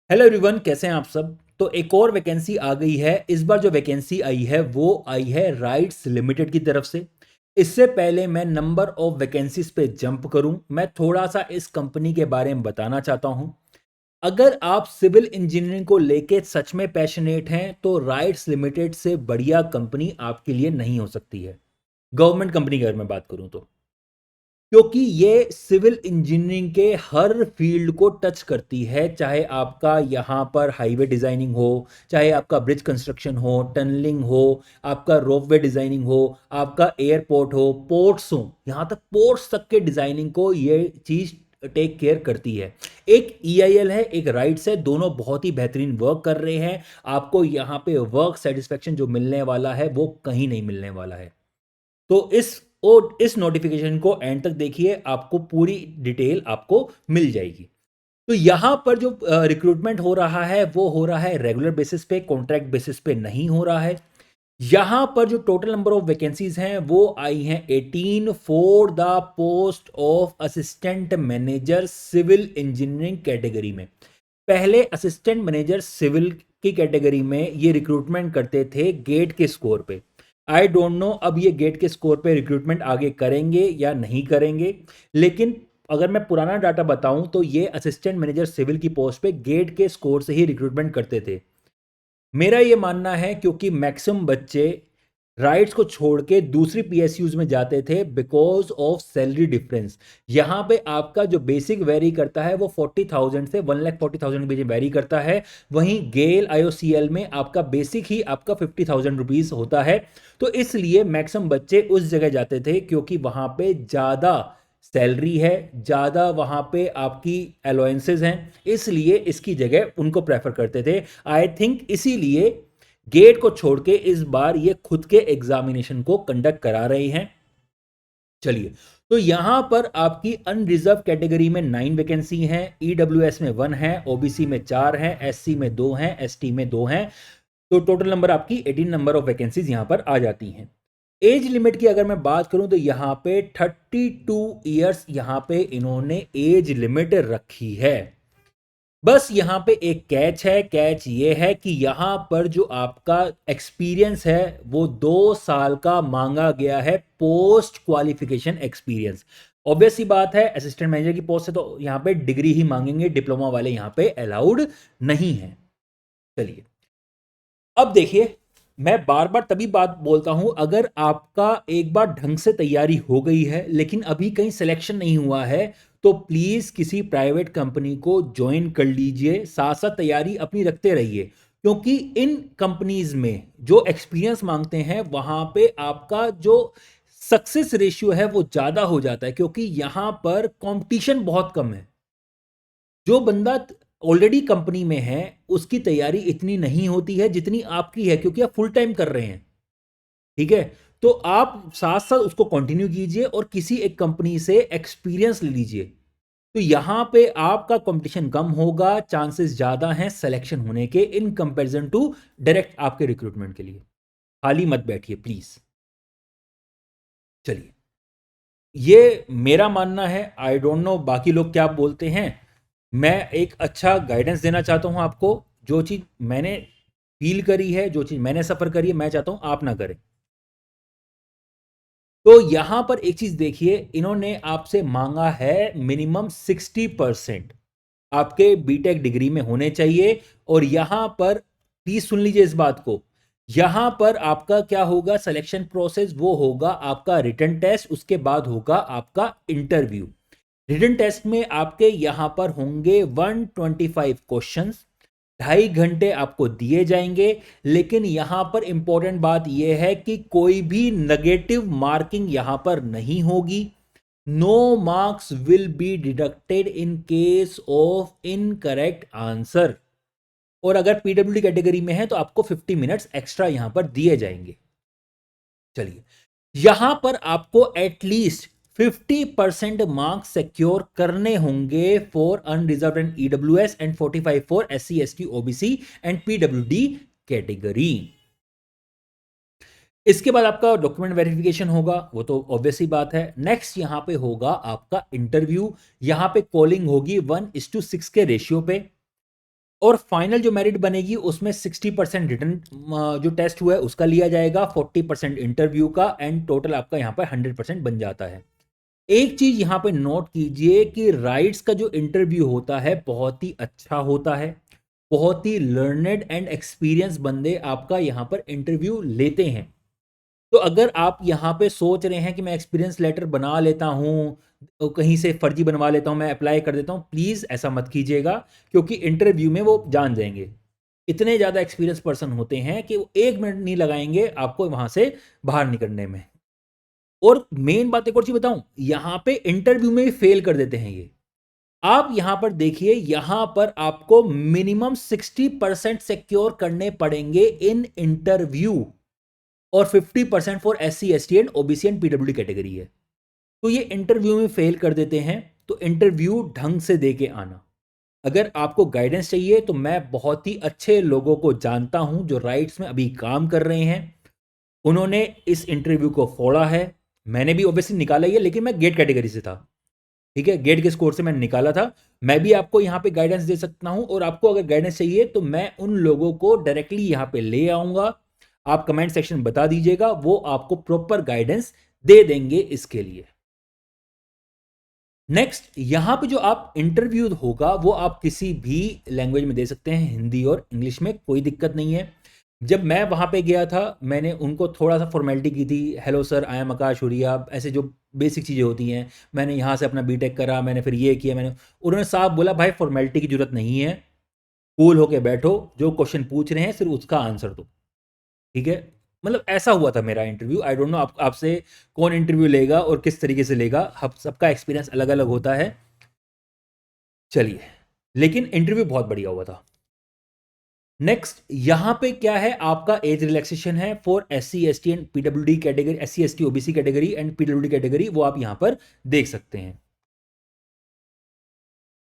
Hello everyone, कैसे हैं आप सब। तो एक और वैकेंसी आ गई है। इस बार जो वैकेंसी आई है वो आई है राइट्स लिमिटेड की तरफ से। इससे पहले मैं नंबर ऑफ वैकेंसीज पे जंप करूं, मैं थोड़ा सा इस कंपनी के बारे में बताना चाहता हूं। अगर आप सिविल इंजीनियरिंग को लेके सच में पैशनेट हैं तो राइट्स लिमिटेड से बढ़िया कंपनी आपके लिए नहीं हो सकती है। गवर्नमेंट कंपनी की अगर मैं बात करूं तो, क्योंकि ये सिविल इंजीनियरिंग के हर फील्ड को टच करती है। चाहे आपका यहाँ पर हाईवे डिजाइनिंग हो, चाहे आपका ब्रिज कंस्ट्रक्शन हो, टनलिंग हो, आपका रोपवे डिजाइनिंग हो, आपका एयरपोर्ट हो, पोर्ट्स हो, यहाँ तक पोर्ट्स तक के डिजाइनिंग को ये चीज टेक केयर करती है। एक ईआईएल है, एक राइट्स है, दोनों बहुत ही बेहतरीन वर्क कर रहे हैं। आपको यहाँ पे वर्क सेटिस्फेक्शन जो मिलने वाला है वो कहीं नहीं मिलने वाला है। तो इस नोटिफिकेशन को एंड तक देखिए, आपको पूरी डिटेल आपको मिल जाएगी। तो यहां पर जो रिक्रूटमेंट हो रहा है वो हो रहा है रेगुलर बेसिस पे, कॉन्ट्रैक्ट बेसिस पे नहीं हो रहा है। यहां पर जो टोटल नंबर ऑफ वैकेंसीज हैं वो आई हैं 18 for the post of assistant manager civil engineering category में। पहले असिस्टेंट मैनेजर सिविल की कैटेगरी में ये रिक्रूटमेंट करते थे गेट के स्कोर पे। आई डोंट नो अब ये गेट के स्कोर पे रिक्रूटमेंट आगे करेंगे या नहीं करेंगे, लेकिन अगर मैं पुराना डाटा बताऊं तो ये असिस्टेंट मैनेजर सिविल की पोस्ट पे गेट के स्कोर से ही रिक्रूटमेंट करते थे। मेरा ये मानना है क्योंकि मैक्सिमम बच्चे राइट्स को छोड़ के दूसरी पीएसयूज में जाते थे बिकॉज ऑफ सैलरी डिफरेंस। यहाँ पे आपका जो बेसिक वेरी करता है वो 40,000 से 1,40,000 के बीच वेरी करता है। वहीं गेल आईओसीएल में आपका बेसिक ही आपका 50,000 रुपीज होता है। तो इसलिए मैक्सिमम बच्चे उस जगह जाते थे क्योंकि वहाँ पे ज़्यादा सैलरी है, ज़्यादा वहाँ पे आपकी अलाउंसेस हैं, इसलिए इसकी जगह उनको प्रेफर करते थे। आई थिंक इसीलिए गेट को छोड़ के इस बार ये खुद के एग्जामिनेशन को कंडक्ट करा रहे हैं। चलिए, तो यहां पर आपकी अनरिजर्व कैटेगरी में 9 वैकेंसी हैं, ईडब्ल्यूएस में 1 है, ओबीसी में 4 हैं, एससी में 2 हैं, एसटी में 2 हैं। तो टोटल नंबर आपकी 18 नंबर ऑफ वैकेंसीज यहां पर आ जाती हैं। एज लिमिट की अगर मैं बात करूं तो यहां पे 32 ईयर्स यहां पे इन्होंने एज लिमिट रखी है। बस यहाँ पे एक कैच है। कैच ये है कि यहाँ पर जो आपका एक्सपीरियंस है वो 2 साल का मांगा गया है, पोस्ट क्वालिफिकेशन एक्सपीरियंस। ऑब्वियस सी बात है, असिस्टेंट मैनेजर की पोस्ट है तो यहाँ पे डिग्री ही मांगेंगे, डिप्लोमा वाले यहाँ पे अलाउड नहीं है। चलिए, अब देखिए, मैं बार बार तभी बात बोलता हूं, अगर आपका एक बार ढंग से तैयारी हो गई है लेकिन अभी कहीं सिलेक्शन नहीं हुआ है तो प्लीज किसी प्राइवेट कंपनी को ज्वाइन कर लीजिए, साथ साथ तैयारी अपनी रखते रहिए। क्योंकि इन कंपनीज में जो एक्सपीरियंस मांगते हैं वहां पे आपका जो सक्सेस रेशियो है वो ज्यादा हो जाता है, क्योंकि यहां पर कंपटीशन बहुत कम है। जो बंदा ऑलरेडी कंपनी में है उसकी तैयारी इतनी नहीं होती है जितनी आपकी है, क्योंकि आप फुल टाइम कर रहे हैं। ठीक है, तो आप साथ साथ उसको कंटिन्यू कीजिए और किसी एक कंपनी से एक्सपीरियंस ले लीजिए। तो यहां पे आपका कंपटीशन कम होगा, चांसेस ज्यादा हैं सिलेक्शन होने के इन कंपैरिजन टू डायरेक्ट आपके रिक्रूटमेंट के लिए। खाली मत बैठिए प्लीज। चलिए, ये मेरा मानना है, आई डोंट नो बाकी लोग क्या बोलते हैं। मैं एक अच्छा गाइडेंस देना चाहता हूं आपको। जो चीज़ मैंने फील करी है, जो चीज़ मैंने सफ़र करी है, मैं चाहता हूं आप ना करें। तो यहां पर एक चीज़ देखिए, इन्होंने आपसे मांगा है मिनिमम 60% आपके बीटेक डिग्री में होने चाहिए। और यहां पर प्लीज सुन लीजिए इस बात को, यहां पर आपका क्या होगा सिलेक्शन प्रोसेस, वो होगा आपका रिटन टेस्ट, उसके बाद होगा आपका इंटरव्यू। रिटन टेस्ट में आपके यहां पर होंगे 125 क्वेश्चंस, 2.5 घंटे आपको दिए जाएंगे। लेकिन यहां पर इंपॉर्टेंट बात यह है कि कोई भी नेगेटिव मार्किंग यहां पर नहीं होगी। No marks will be deducted in case of incorrect answer. और अगर पीडब्ल्यूडी कैटेगरी में है तो आपको 50 मिनट्स एक्स्ट्रा यहां पर दिए जाएंगे। चलिए, यहां पर आपको एटलीस्ट 50% मार्क्स सिक्योर करने होंगे for unreserve and EWS and 45 for SC ST OBC and PWD category. इसके बाद आपका डॉक्यूमेंट वेरिफिकेशन होगा, वो तो ऑब्वियस ही बात है। नेक्स्ट यहां पे होगा आपका इंटरव्यू। यहां पे कॉलिंग होगी 1:6 के रेशियो पे। और फाइनल जो मेरिट बनेगी उसमें 60% रिटर्न जो टेस्ट हुआ है उसका लिया जाएगा, 40% इंटरव्यू का, एंड टोटल आपका यहाँ पर 100% बन जाता है। एक चीज यहाँ पे नोट कीजिए कि राइट्स का जो इंटरव्यू होता है बहुत ही अच्छा होता है, बहुत ही लर्नेड एंड एक्सपीरियंस बंदे आपका यहाँ पर इंटरव्यू लेते हैं। तो अगर आप यहाँ पे सोच रहे हैं कि मैं एक्सपीरियंस लेटर बना लेता हूँ, तो कहीं से फर्जी बनवा लेता हूँ, मैं अप्लाई कर देता हूँ, प्लीज़ ऐसा मत कीजिएगा, क्योंकि इंटरव्यू में वो जान जाएंगे। इतने ज़्यादा एक्सपीरियंस पर्सन होते हैं कि वो 1 मिनट नहीं लगाएंगे आपको वहाँ से बाहर निकलने में। और मेन बात एक और चीज़ बताऊँ, यहाँ पे इंटरव्यू में भी फेल कर देते हैं ये। आप यहां पर देखिए, यहां पर आपको मिनिमम 60% सिक्योर करने पड़ेंगे इन इंटरव्यू, और 50% for SC ST and OBC and PWD category है। तो ये इंटरव्यू में फेल कर देते हैं, तो इंटरव्यू ढंग से दे के आना। अगर आपको गाइडेंस चाहिए तो मैं बहुत ही अच्छे लोगों को जानता हूं जो राइट्स में अभी काम कर रहे हैं, उन्होंने इस इंटरव्यू को फोड़ा है। मैंने भी ऑब्वियसली निकाला ही है, लेकिन मैं गेट कैटेगरी से था, ठीक है, गेट के स्कोर से मैंने निकाला था। मैं भी आपको यहाँ पे गाइडेंस दे सकता हूँ, और आपको अगर गाइडेंस चाहिए तो मैं उन लोगों को डायरेक्टली यहाँ पे ले आऊँगा। आप कमेंट सेक्शन बता दीजिएगा, वो आपको प्रॉपर गाइडेंस दे देंगे इसके लिए। नेक्स्ट, यहाँ पे जो आप इंटरव्यू होगा वो आप किसी भी लैंग्वेज में दे सकते हैं, हिंदी और इंग्लिश में, कोई दिक्कत नहीं है। जब मैं वहाँ पे गया था मैंने उनको थोड़ा सा फॉर्मेलिटी की थी, हेलो सर आई एम आकाश हुरिया, ऐसे जो बेसिक चीज़ें होती हैं, मैंने यहाँ से अपना बीटेक करा, मैंने फिर ये किया, मैंने, उन्होंने साफ बोला भाई फॉर्मेलिटी की जरूरत नहीं है, कूल होके बैठो, जो क्वेश्चन पूछ रहे हैं सिर्फ उसका आंसर दो, ठीक है। मतलब ऐसा हुआ था मेरा इंटरव्यू। आई डोंट नो आपसे कौन इंटरव्यू लेगा और किस तरीके से लेगा, सबका एक्सपीरियंस अलग अलग होता है। चलिए, लेकिन इंटरव्यू बहुत बढ़िया हुआ था। नेक्स्ट, यहां पे क्या है, आपका एज रिलैक्सेशन है for SC ST and PWD category, SC ST OBC category and PWD category, वो आप यहां पर देख सकते हैं।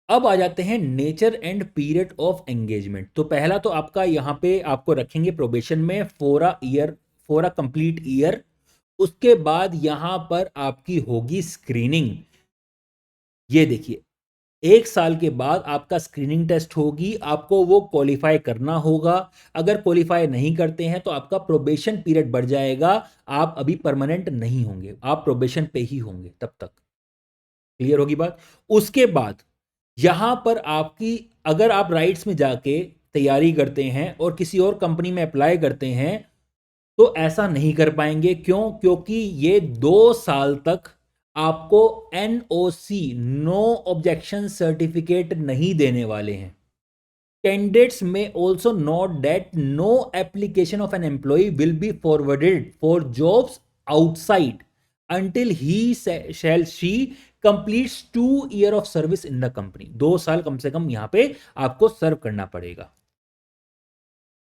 अब आ जाते हैं nature and period of engagement. तो पहला तो आपका यहां पे आपको रखेंगे प्रोबेशन में for a year, for a complete year. उसके बाद यहां पर आपकी होगी स्क्रीनिंग। ये देखिए, 1 साल के बाद आपका स्क्रीनिंग टेस्ट होगी, आपको वो क्वालिफाई करना होगा। अगर क्वालिफाई नहीं करते हैं तो आपका प्रोबेशन पीरियड बढ़ जाएगा, आप अभी परमानेंट नहीं होंगे, आप प्रोबेशन पे ही होंगे तब तक। क्लियर होगी बात। उसके बाद यहां पर आपकी, अगर आप राइट्स में जाके तैयारी करते हैं और किसी और कंपनी में अप्लाई करते हैं तो ऐसा नहीं कर पाएंगे। क्यों? क्योंकि ये 2 साल तक आपको NOC, नो ऑब्जेक्शन सर्टिफिकेट नहीं देने वाले हैं। Candidates may also note that no application of an employee will be forwarded for jobs outside until he shall she completes 2 year of service in the company। 2 साल कम से कम यहां पे आपको सर्व करना पड़ेगा।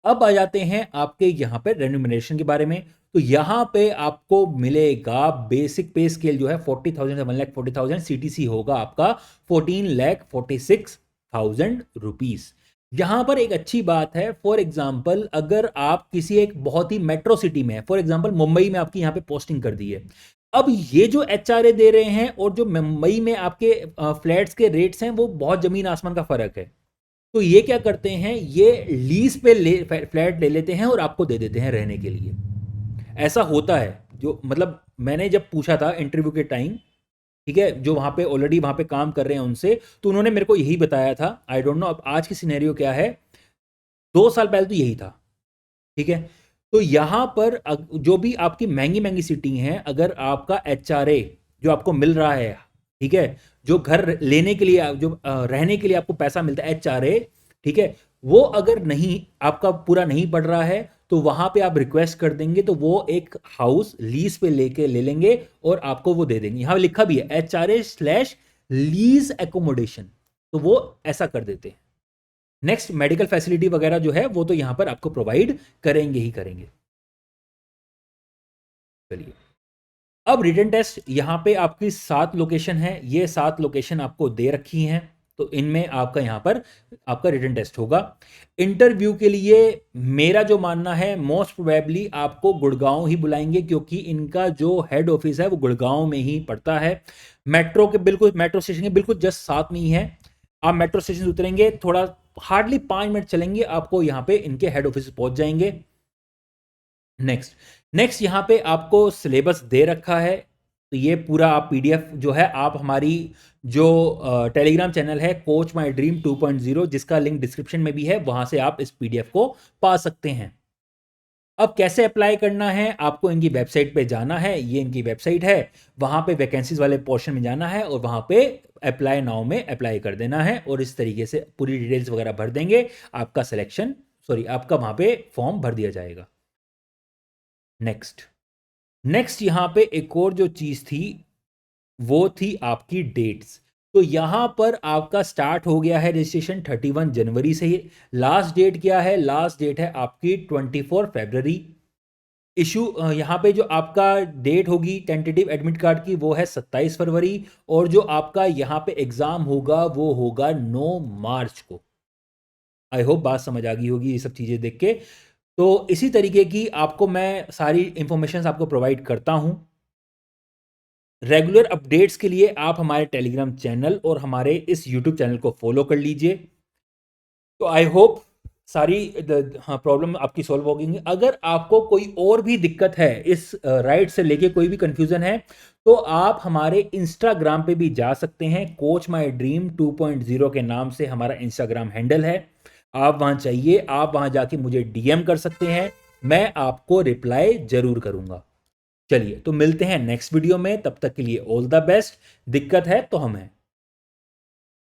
अब आ जाते हैं आपके यहां पे रेन्यूमरेशन के बारे में। तो यहां पे आपको मिलेगा बेसिक पे स्केल जो है 40,000 से 1,40,000, CTC होगा आपका 14,46,000 रुपीज। यहां पर एक अच्छी बात है, फॉर एग्जाम्पल अगर आप किसी एक बहुत ही मेट्रो सिटी में है, फॉर एग्जाम्पल मुंबई में आपकी यहां पे पोस्टिंग कर दी है, अब ये जो HRA दे रहे हैं और जो मुंबई में आपके फ्लैट्स के रेट्स हैं वो बहुत जमीन आसमान का फर्क है। तो ये क्या करते हैं, ये लीज पे फ्लैट ले लेते हैं और आपको दे देते हैं रहने के लिए। ऐसा होता है, जो मतलब मैंने जब पूछा था इंटरव्यू के टाइम, ठीक है, जो वहां पे ऑलरेडी वहां पे काम कर रहे हैं उनसे, तो उन्होंने मेरे को यही बताया था। आई डोंट नो अब आज की सिनेरियो क्या है, 2 साल पहले तो यही था, ठीक है। तो यहां पर जो भी आपकी महंगी महंगी सिटी हैं, अगर आपका HRA जो आपको मिल रहा है, ठीक है, जो घर लेने के लिए, जो रहने के लिए आपको पैसा मिलता है HRA, ठीक है, वो अगर नहीं आपका पूरा नहीं पड़ रहा है तो वहां पे आप रिक्वेस्ट कर देंगे तो वो एक हाउस लीज पे लेके ले लेंगे और आपको वो दे देंगे। यहां लिखा भी है HRA/लीज एकोमोडेशन, तो वो ऐसा कर देते हैं। नेक्स्ट, मेडिकल फैसिलिटी वगैरह जो है वो तो यहां पर आपको प्रोवाइड करेंगे ही करेंगे। चलिए, अब रिटन टेस्ट, यहां पे आपकी 7 लोकेशन है, ये 7 लोकेशन आपको दे रखी हैं, तो इनमें आपका यहां पर आपका रिटन टेस्ट होगा। इंटरव्यू के लिए मेरा जो मानना है, मोस्ट प्रोबेबली आपको गुड़गांव ही बुलाएंगे, क्योंकि इनका जो हेड ऑफिस है वो गुड़गांव में ही पड़ता है। मेट्रो के बिल्कुल, मेट्रो स्टेशन के बिल्कुल जस्ट साथ में ही है। आप मेट्रो स्टेशन उतरेंगे, थोड़ा हार्डली 5 मिनट चलेंगे, आपको यहाँ पे इनके हेड ऑफिस पहुंच जाएंगे। नेक्स्ट यहाँ पे आपको सिलेबस दे रखा है, तो ये पूरा आप पीडीएफ जो है आप हमारी जो टेलीग्राम चैनल है कोच माई ड्रीम 2.0, जिसका लिंक डिस्क्रिप्शन में भी है, वहां से आप इस पीडीएफ को पा सकते हैं। अब कैसे अप्लाई करना है, आपको इनकी वेबसाइट पे जाना है, ये इनकी वेबसाइट है, वहां पे वैकेंसीज वाले पोर्शन में जाना है और वहां पे अप्लाई नाउ में अप्लाई कर देना है और इस तरीके से पूरी डिटेल्स वगैरह भर देंगे, आपका सिलेक्शन आपका वहां पे फॉर्म भर दिया जाएगा। नेक्स्ट यहां पे एक और जो चीज थी वो थी आपकी डेट्स। तो यहां पर आपका स्टार्ट हो गया है रजिस्ट्रेशन 31 जनवरी से ही। लास्ट डेट क्या है, लास्ट डेट है आपकी 24 फरवरी। इशू यहाँ पे जो आपका डेट होगी टेंटेटिव एडमिट कार्ड की वो है 27 फरवरी, और जो आपका यहाँ पे एग्जाम होगा वो होगा 9 मार्च को। आई होप बात समझ आ गई होगी ये सब चीज़ें देख के। तो इसी तरीके की आपको मैं सारी इंफॉर्मेशन आपको प्रोवाइड करता हूँ। रेगुलर अपडेट्स के लिए आप हमारे टेलीग्राम चैनल और हमारे इस यूट्यूब चैनल को फॉलो कर लीजिए। तो आई होप सारी प्रॉब्लम आपकी सॉल्व हो गई। अगर आपको कोई और भी दिक्कत है इस राइट से लेके, कोई भी कंफ्यूजन है, तो आप हमारे इंस्टाग्राम पे भी जा सकते हैं। कोच माई ड्रीम 2.0 के नाम से हमारा इंस्टाग्राम हैंडल है। आप वहां चाहिए, आप वहां जाके मुझे डीएम कर सकते हैं, मैं आपको रिप्लाई जरूर करूंगा। चलिए तो मिलते हैं नेक्स्ट वीडियो में, तब तक के लिए ऑल द बेस्ट। दिक्कत है तो हम हैं।